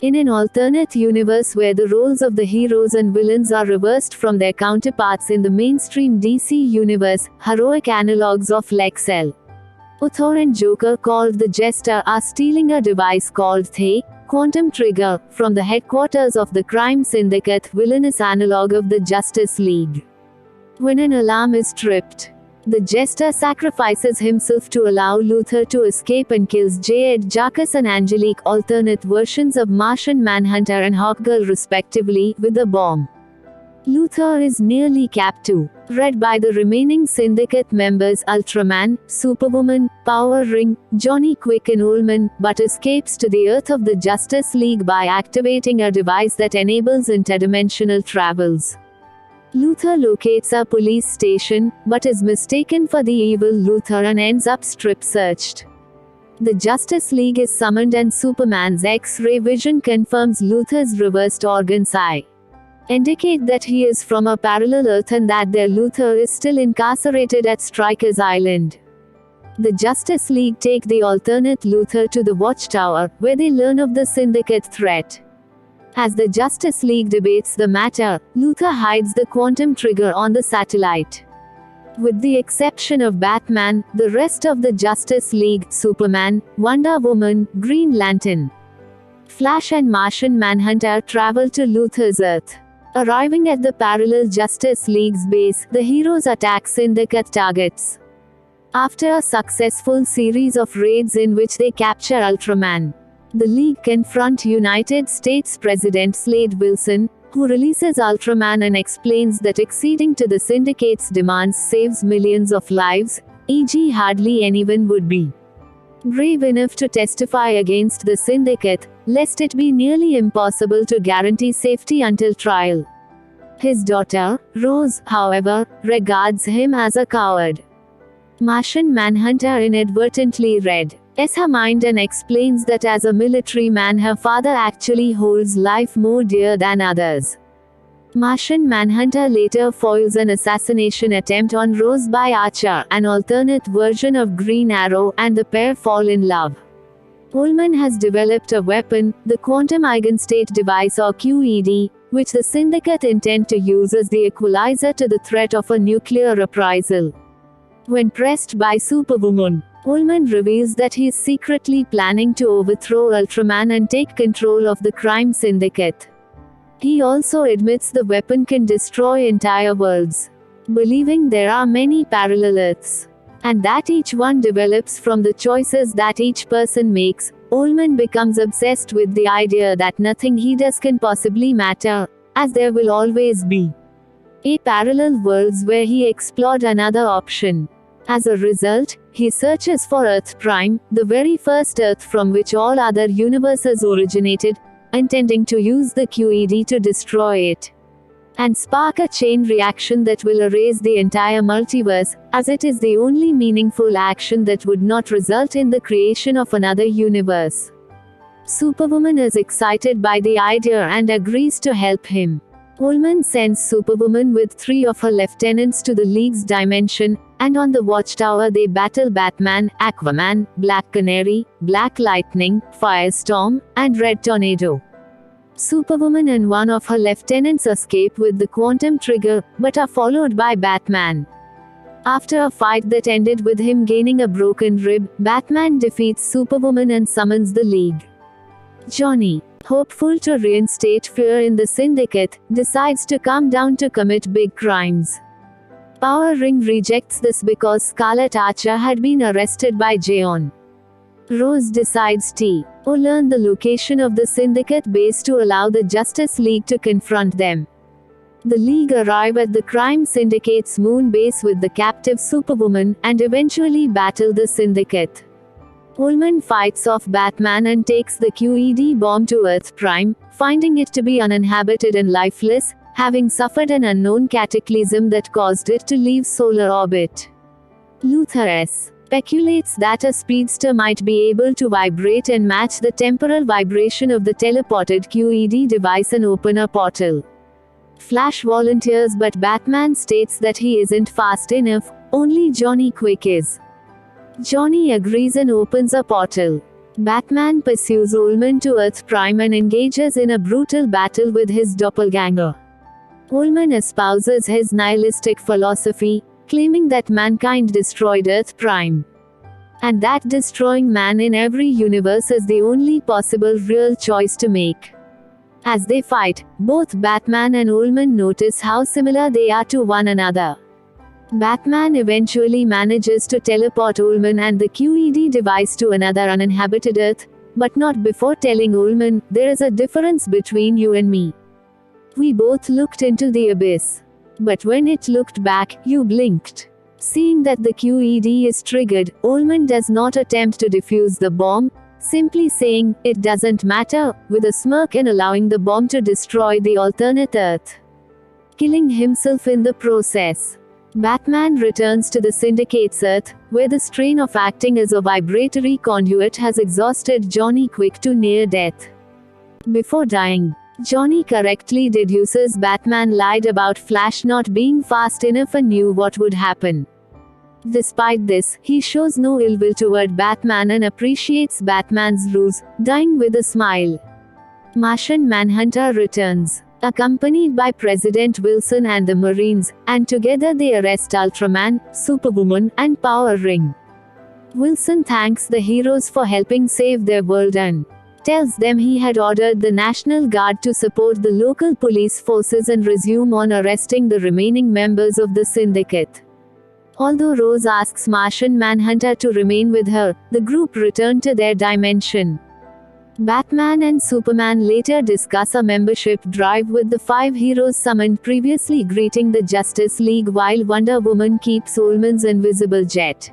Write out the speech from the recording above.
In an alternate universe where the roles of the heroes and villains are reversed from their counterparts in the mainstream DC universe, heroic analogues of Lex Luthor and Joker, called the Jester, are stealing a device called the Quantum Trigger from the headquarters of the crime syndicate, villainous analog of the Justice League. When an alarm is tripped, the Jester sacrifices himself to allow Luthor to escape and kills J. Jarkus and Angelique, alternate versions of Martian Manhunter and Hawkgirl respectively, with a bomb. Luthor is nearly capped too, read by the remaining syndicate members Ultraman, Superwoman, Power Ring, Johnny Quick and Ullman, but escapes to the Earth of the Justice League by activating a device that enables interdimensional travels. Luthor locates a police station, but is mistaken for the evil Luthor and ends up strip-searched. The Justice League is summoned and Superman's X-ray vision confirms Luthor's reversed organ's eye. Indicate that he is from a parallel Earth and that their Luthor is still incarcerated at Stryker's Island. The Justice League take the alternate Luthor to the Watchtower, where they learn of the syndicate threat. As the Justice League debates the matter, Luthor hides the quantum trigger on the satellite. With the exception of Batman, the rest of the Justice League, Superman, Wonder Woman, Green Lantern, Flash and Martian Manhunter travel to Luthor's Earth. Arriving at the parallel Justice League's base, the heroes attack syndicate targets. After a successful series of raids in which they capture Ultraman, the League confront United States President Slade Wilson, who releases Ultraman and explains that acceding to the syndicate's demands saves millions of lives, e.g. hardly anyone would be brave enough to testify against the syndicate, lest it be nearly impossible to guarantee safety until trial. His daughter, Rose, however, regards him as a coward. Martian Manhunter inadvertently read her mind and explains that as a military man her father actually holds life more dear than others. Martian Manhunter later foils an assassination attempt on Rose by Archer, an alternate version of Green Arrow, and the pair fall in love. Ullman has developed a weapon, the Quantum Eigenstate Device or QED, which the syndicate intend to use as the equalizer to the threat of a nuclear reprisal. When pressed by Superwoman, Ullman reveals that he is secretly planning to overthrow Ultraman and take control of the crime syndicate. He also admits the weapon can destroy entire worlds, believing there are many parallel Earths, and that each one develops from the choices that each person makes. Ullman becomes obsessed with the idea that nothing he does can possibly matter, as there will always be a parallel worlds where he explored another option. As a result, he searches for Earth Prime, the very first Earth from which all other universes originated, intending to use the QED to destroy it and spark a chain reaction that will erase the entire multiverse, as it is the only meaningful action that would not result in the creation of another universe. Superwoman is excited by the idea and agrees to help him. Ullman sends Superwoman with 3 of her lieutenants to the League's dimension, and on the Watchtower they battle Batman, Aquaman, Black Canary, Black Lightning, Firestorm, and Red Tornado. Superwoman and 1 of her lieutenants escape with the quantum trigger, but are followed by Batman. After a fight that ended with him gaining a broken rib, Batman defeats Superwoman and summons the League. Johnny, hopeful to reinstate fear in the syndicate, decides to come down to commit big crimes. Power Ring rejects this because Scarlet Archer had been arrested by Jaeon. Rose decides to learn the location of the syndicate base to allow the Justice League to confront them. The League arrive at the crime syndicate's moon base with the captive Superwoman, and eventually battle the syndicate. Ullman fights off Batman and takes the QED bomb to Earth Prime, finding it to be uninhabited and lifeless, having suffered an unknown cataclysm that caused it to leave solar orbit. Luthor speculates that a speedster might be able to vibrate and match the temporal vibration of the teleported QED device and open a portal. Flash volunteers, but Batman states that he isn't fast enough, only Johnny Quick is. Johnny agrees and opens a portal. Batman pursues Ullman to Earth Prime and engages in a brutal battle with his doppelganger. Ullman espouses his nihilistic philosophy, claiming that mankind destroyed Earth Prime, and that destroying man in every universe is the only possible real choice to make. As they fight, both Batman and Ullman notice how similar they are to one another. Batman eventually manages to teleport Ullman and the QED device to another uninhabited Earth, but not before telling Ullman, "There is a difference between you and me. We both looked into the abyss. But when it looked back, you blinked." Seeing that the QED is triggered, Ullman does not attempt to defuse the bomb, simply saying, "It doesn't matter," with a smirk and allowing the bomb to destroy the alternate Earth, killing himself in the process. Batman returns to the Syndicate's Earth, where the strain of acting as a vibratory conduit has exhausted Johnny Quick to near death. Before dying, Johnny correctly deduces Batman lied about Flash not being fast enough and knew what would happen. Despite this, he shows no ill will toward Batman and appreciates Batman's ruse, dying with a smile. Martian Manhunter returns, accompanied by President Wilson and the Marines, and together they arrest Ultraman, Superwoman, and Power Ring. Wilson thanks the heroes for helping save their world and tells them he had ordered the National Guard to support the local police forces and resume on arresting the remaining members of the Syndicate. Although Rose asks Martian Manhunter to remain with her, the group return to their dimension. Batman and Superman later discuss a membership drive with the 5 heroes summoned previously, greeting the Justice League while Wonder Woman keeps Ullman's invisible jet.